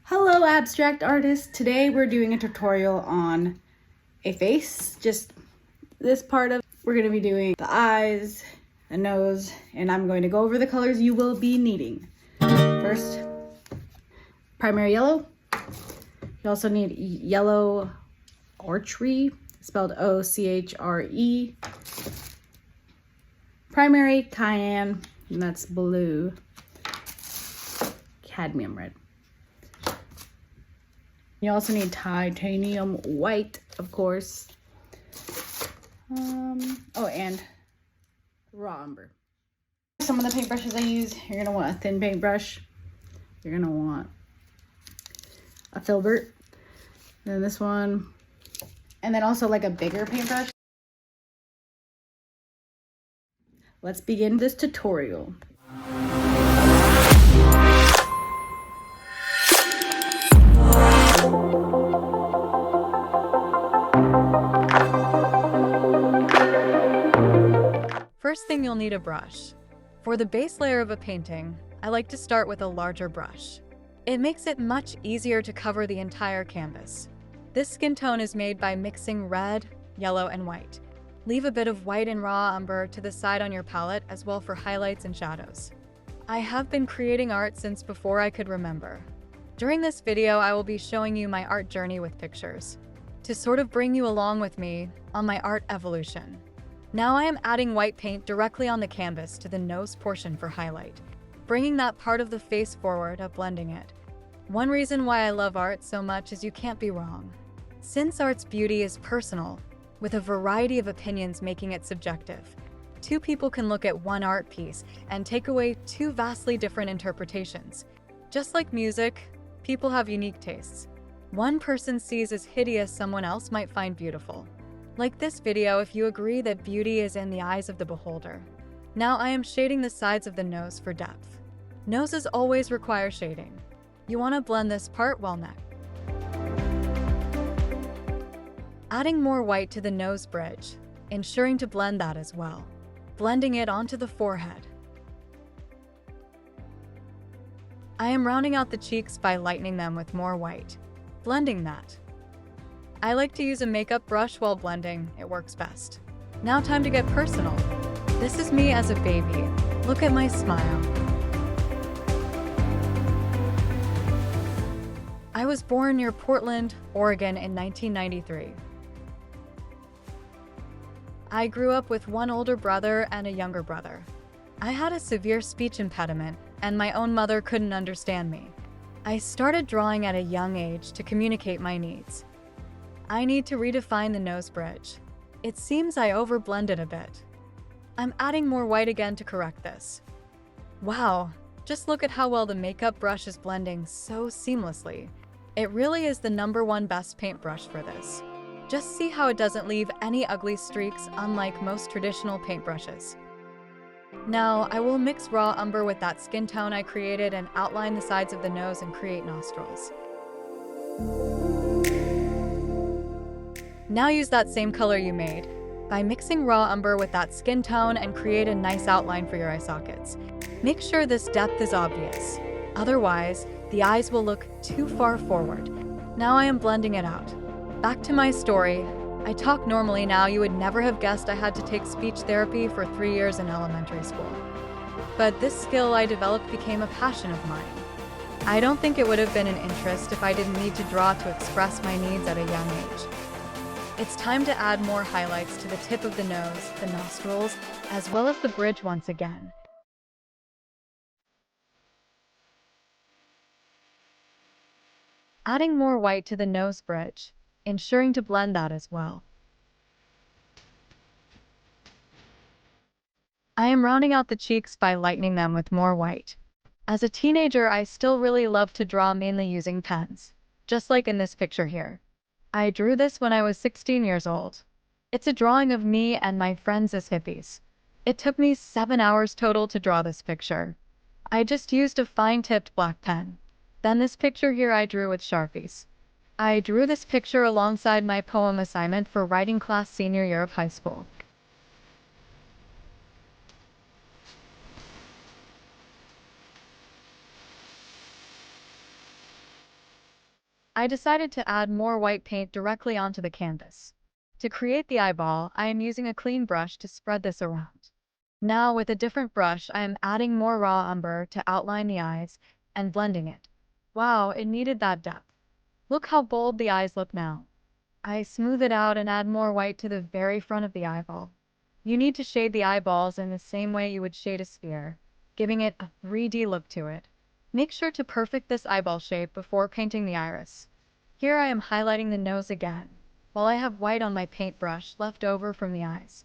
Hello abstract artists. Today we're doing a tutorial on a face. Just this part of we're going to be doing the eyes, the nose, and I'm going to go over the colors you will be needing. First, primary yellow. You also need yellow ochre, spelled O-C-H-R-E. Primary cayenne, and that's blue. Cadmium red. You also need titanium white, of course. Oh, and raw umber. Some of the paintbrushes I use, you're gonna want a thin paintbrush. You're gonna want a filbert. Then this one, and then also like a bigger paintbrush. Let's begin this tutorial. First thing, you'll need a brush. For the base layer of a painting, I like to start with a larger brush. It makes it much easier to cover the entire canvas. This skin tone is made by mixing red, yellow, and white. Leave a bit of white and raw umber to the side on your palette as well for highlights and shadows. I have been creating art since before I could remember. During this video, I will be showing you my art journey with pictures, to sort of bring you along with me on my art evolution. Now I am adding white paint directly on the canvas to the nose portion for highlight, bringing that part of the face forward and blending it. One reason why I love art so much is you can't be wrong. Since art's beauty is personal, with a variety of opinions making it subjective, two people can look at one art piece and take away two vastly different interpretations. Just like music, people have unique tastes. One person sees as hideous, someone else might find beautiful. Like this video, if you agree that beauty is in the eyes of the beholder. Now I am shading the sides of the nose for depth. Noses always require shading. You want to blend this part well neck. Adding more white to the nose bridge, ensuring to blend that as well. Blending it onto the forehead. I am rounding out the cheeks by lightening them with more white. Blending that. I like to use a makeup brush while blending, it works best. Now time to get personal. This is me as a baby. Look at my smile. I was born near Portland, Oregon in 1993. I grew up with one older brother and a younger brother. I had a severe speech impediment, and my own mother couldn't understand me. I started drawing at a young age to communicate my needs. I need to redefine the nose bridge. It seems I overblended a bit. I'm adding more white again to correct this. Wow, just look at how well the makeup brush is blending so seamlessly. It really is the #1 best paintbrush for this. Just see how it doesn't leave any ugly streaks, unlike most traditional paintbrushes. Now, I will mix raw umber with that skin tone I created and outline the sides of the nose and create nostrils. Now use that same color you made by mixing raw umber with that skin tone and create a nice outline for your eye sockets. Make sure this depth is obvious. Otherwise, the eyes will look too far forward. Now I am blending it out. Back to my story. I talk normally now. You would never have guessed I had to take speech therapy for 3 years in elementary school. But this skill I developed became a passion of mine. I don't think it would have been an interest if I didn't need to draw to express my needs at a young age. It's time to add more highlights to the tip of the nose, the nostrils, as well as the bridge once again. Adding more white to the nose bridge, ensuring to blend that as well. I am rounding out the cheeks by lightening them with more white. As a teenager, I still really loved to draw mainly using pens, just like in this picture here. I drew this when I was 16 years old. It's a drawing of me and my friends as hippies. It took me 7 hours total to draw this picture. I just used a fine-tipped black pen. Then this picture here I drew with Sharpies. I drew this picture alongside my poem assignment for writing class senior year of high school. I decided to add more white paint directly onto the canvas. To create the eyeball, I am using a clean brush to spread this around. Now, with a different brush, I am adding more raw umber to outline the eyes and blending it. Wow, it needed that depth. Look how bold the eyes look now. I smooth it out and add more white to the very front of the eyeball. You need to shade the eyeballs in the same way you would shade a sphere, giving it a 3D look to it. Make sure to perfect this eyeball shape before painting the iris. Here I am highlighting the nose again, while I have white on my paintbrush left over from the eyes.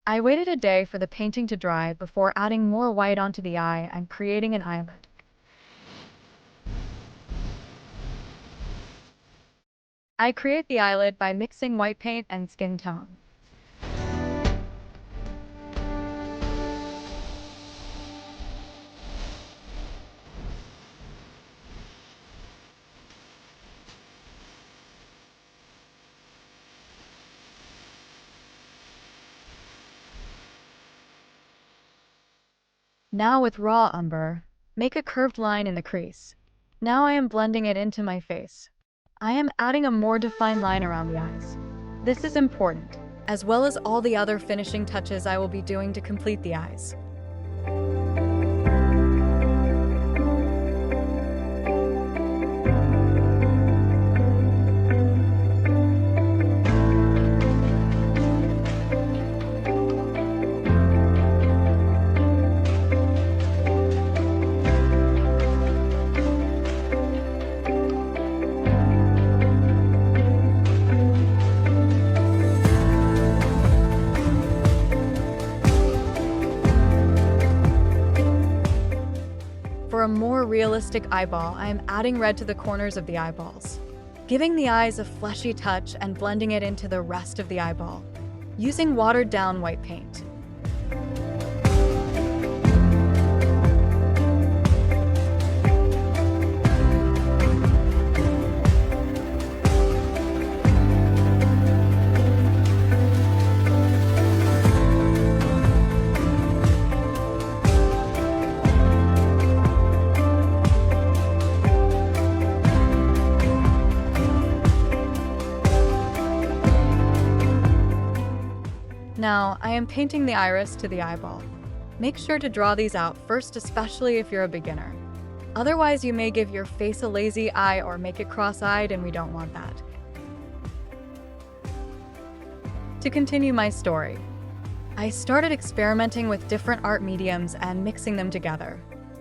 I waited a day for the painting to dry before adding more white onto the eye and creating an eyelid. I create the eyelid by mixing white paint and skin tone. Now with raw umber, make a curved line in the crease. Now I am blending it into my face. I am adding a more defined line around the eyes. This is important, as well as all the other finishing touches I will be doing to complete the eyes. For a more realistic eyeball, I am adding red to the corners of the eyeballs, giving the eyes a fleshy touch and blending it into the rest of the eyeball, using watered-down white paint. Now, I am painting the iris to the eyeball. Make sure to draw these out first, especially if you're a beginner. Otherwise, you may give your face a lazy eye or make it cross-eyed, and we don't want that. To continue my story, I started experimenting with different art mediums and mixing them together,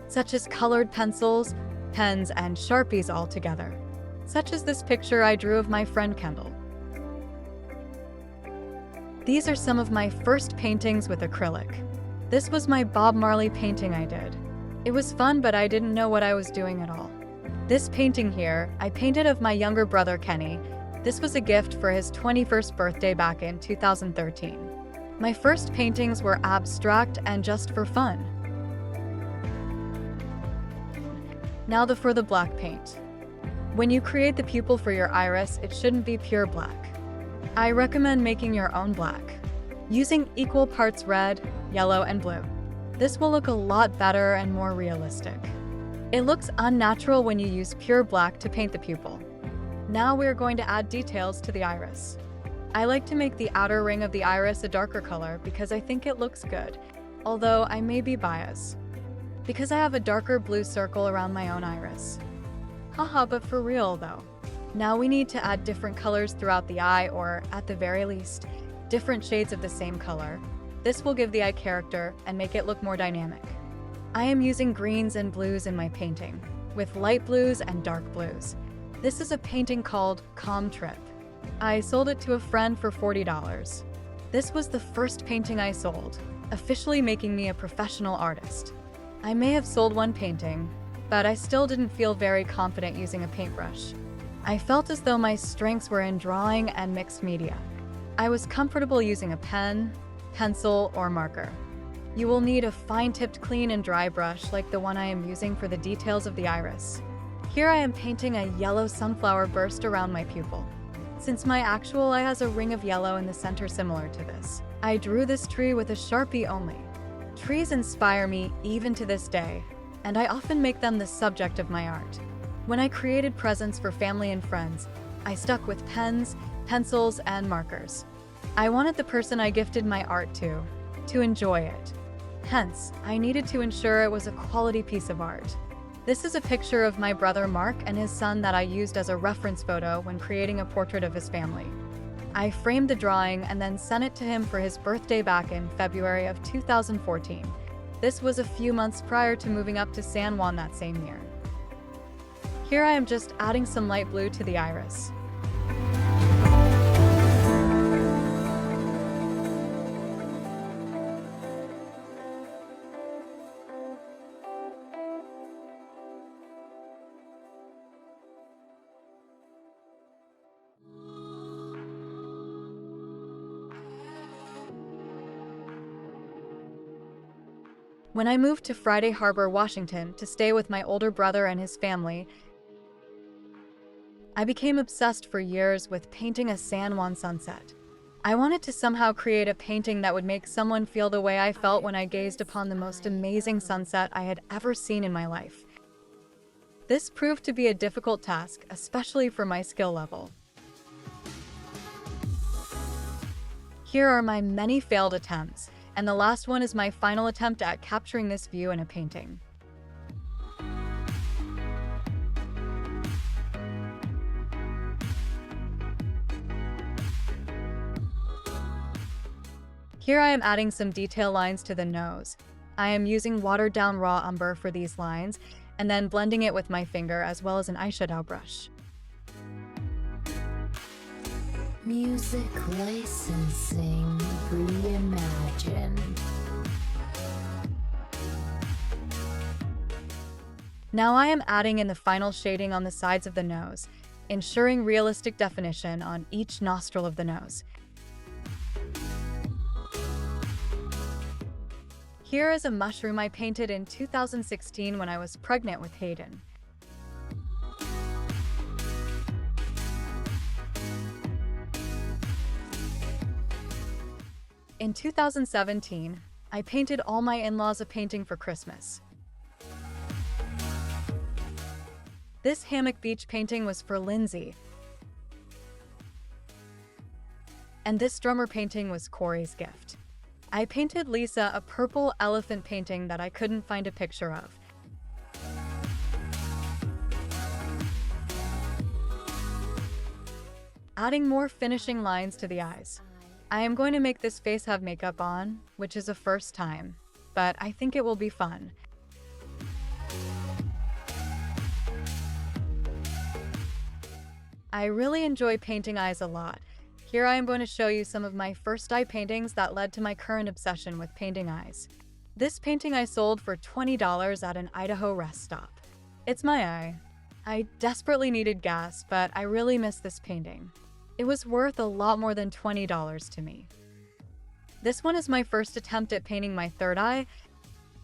such as colored pencils, pens, and Sharpies all together, such as this picture I drew of my friend Kendall. These are some of my first paintings with acrylic. This was my Bob Marley painting I did. It was fun, but I didn't know what I was doing at all. This painting here, I painted of my younger brother Kenny. This was a gift for his 21st birthday back in 2013. My first paintings were abstract and just for fun. Now for the black paint. When you create the pupil for your iris, it shouldn't be pure black. I recommend making your own black, using equal parts red, yellow, and blue. This will look a lot better and more realistic. It looks unnatural when you use pure black to paint the pupil. Now we're going to add details to the iris. I like to make the outer ring of the iris a darker color because I think it looks good, although I may be biased, because I have a darker blue circle around my own iris. Haha, but for real though. Now we need to add different colors throughout the eye, or at the very least, different shades of the same color. This will give the eye character and make it look more dynamic. I am using greens and blues in my painting, with light blues and dark blues. This is a painting called Calm Trip. I sold it to a friend for $40. This was the first painting I sold, officially making me a professional artist. I may have sold one painting, but I still didn't feel very confident using a paintbrush. I felt as though my strengths were in drawing and mixed media. I was comfortable using a pen, pencil, or marker. You will need a fine-tipped clean and dry brush like the one I am using for the details of the iris. Here I am painting a yellow sunflower burst around my pupil. Since my actual eye has a ring of yellow in the center similar to this, I drew this tree with a Sharpie only. Trees inspire me even to this day, and I often make them the subject of my art. When I created presents for family and friends, I stuck with pens, pencils, and markers. I wanted the person I gifted my art to enjoy it. Hence, I needed to ensure it was a quality piece of art. This is a picture of my brother Mark and his son that I used as a reference photo when creating a portrait of his family. I framed the drawing and then sent it to him for his birthday back in February of 2014. This was a few months prior to moving up to San Juan that same year. Here I am just adding some light blue to the iris. When I moved to Friday Harbor, Washington to stay with my older brother and his family, I became obsessed for years with painting a San Juan sunset. I wanted to somehow create a painting that would make someone feel the way I felt when I gazed upon the most amazing sunset I had ever seen in my life. This proved to be a difficult task, especially for my skill level. Here are my many failed attempts, and the last one is my final attempt at capturing this view in a painting. Here I am adding some detail lines to the nose. I am using watered down raw umber for these lines, and then blending it with my finger as well as an eyeshadow brush. Music licensing reimagined. Now I am adding in the final shading on the sides of the nose, ensuring realistic definition on each nostril of the nose. Here is a mushroom I painted in 2016 when I was pregnant with Hayden. In 2017, I painted all my in-laws a painting for Christmas. This hammock beach painting was for Lindsay. And this drummer painting was Corey's gift. I painted Lisa a purple elephant painting that I couldn't find a picture of. Adding more finishing lines to the eyes. I am going to make this face have makeup on, which is a first time, but I think it will be fun. I really enjoy painting eyes a lot. Here I am going to show you some of my first eye paintings that led to my current obsession with painting eyes. This painting I sold for $20 at an Idaho rest stop. It's my eye. I desperately needed gas, but I really miss this painting. It was worth a lot more than $20 to me. This one is my first attempt at painting my third eye,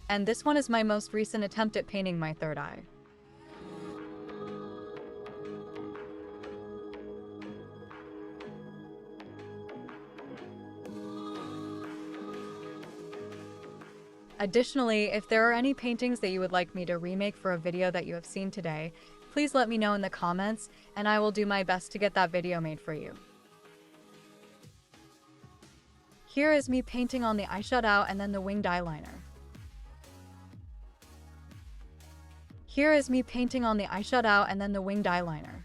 and this one is my most recent attempt at painting my third eye. Additionally, if there are any paintings that you would like me to remake for a video that you have seen today, please let me know in the comments, and I will do my best to get that video made for you. Here is me painting on the eyeshadow and then the winged eyeliner. Here is me painting on the eyeshadow and then the winged eyeliner.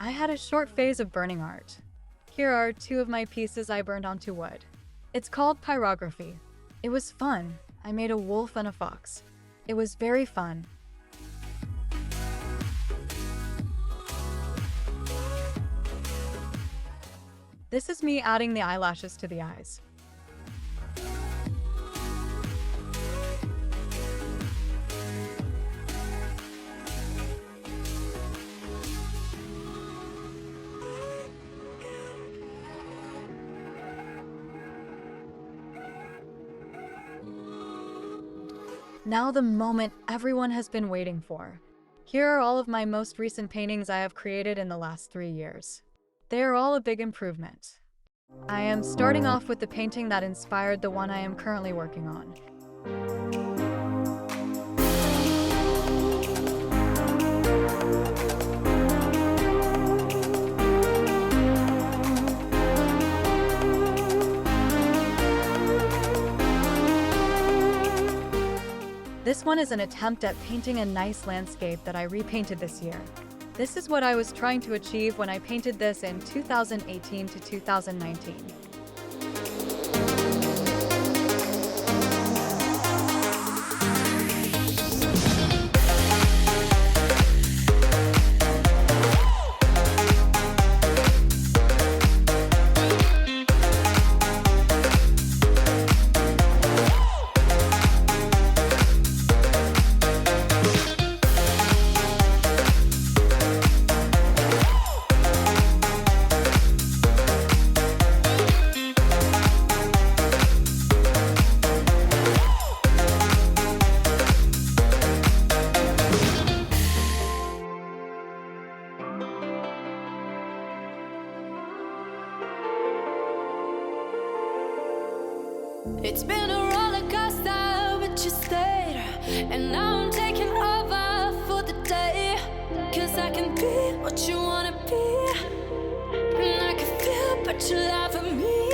I had a short phase of burning art. Here are two of my pieces I burned onto wood. It's called pyrography. It was fun. I made a wolf and a fox. It was very fun. This is me adding the eyelashes to the eyes. Now the moment everyone has been waiting for. Here are all of my most recent paintings I have created in the last 3 years. They are all a big improvement. I am starting off with the painting that inspired the one I am currently working on. This one is an attempt at painting a nice landscape that I repainted this year. This is what I was trying to achieve when I painted this in 2018 to 2019. It's been a roller coaster, but you stayed. And now I'm taking over for the day. 'Cause I can be what you wanna be. And I can feel but you laugh at me.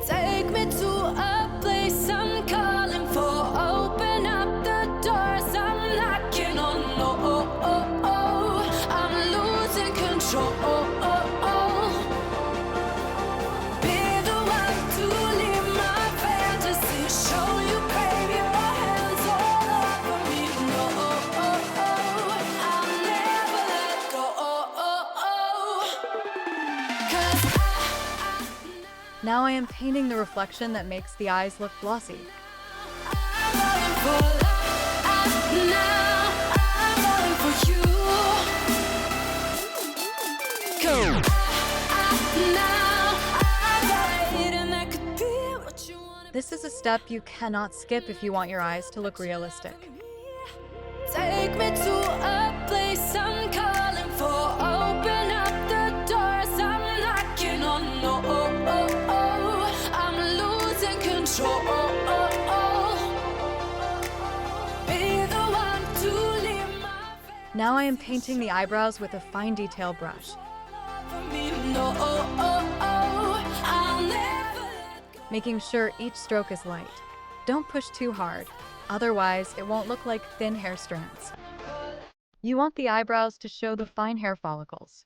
Take me to a place I'm calling for. Open up the doors I'm knocking on. I'm losing control. Now I am painting the reflection that makes the eyes look glossy. This is a step you cannot skip if you want your eyes to look realistic. Take me to a place I'm calling for. Open up the doors I'm knocking on. I'm losing control. Be the one to leave my face. Now I am painting the eyebrows with a fine detail brush, making sure each stroke is light. Don't push too hard, otherwise it won't look like thin hair strands. You want the eyebrows to show the fine hair follicles.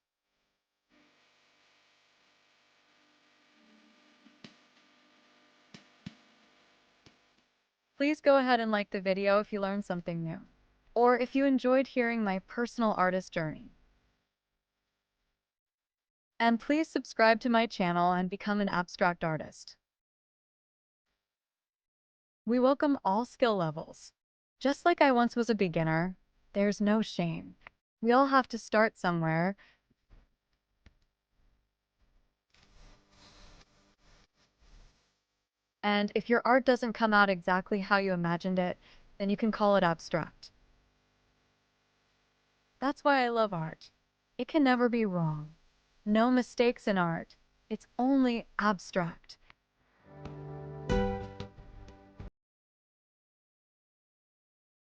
Please go ahead and like the video if you learned something new, or if you enjoyed hearing my personal artist journey. And please subscribe to my channel and become an abstract artist. We welcome all skill levels. Just like I once was a beginner, there's no shame. We all have to start somewhere. And if your art doesn't come out exactly how you imagined it, then you can call it abstract. That's why I love art. It can never be wrong. No mistakes in art. It's only abstract.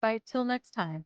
Bye till next time.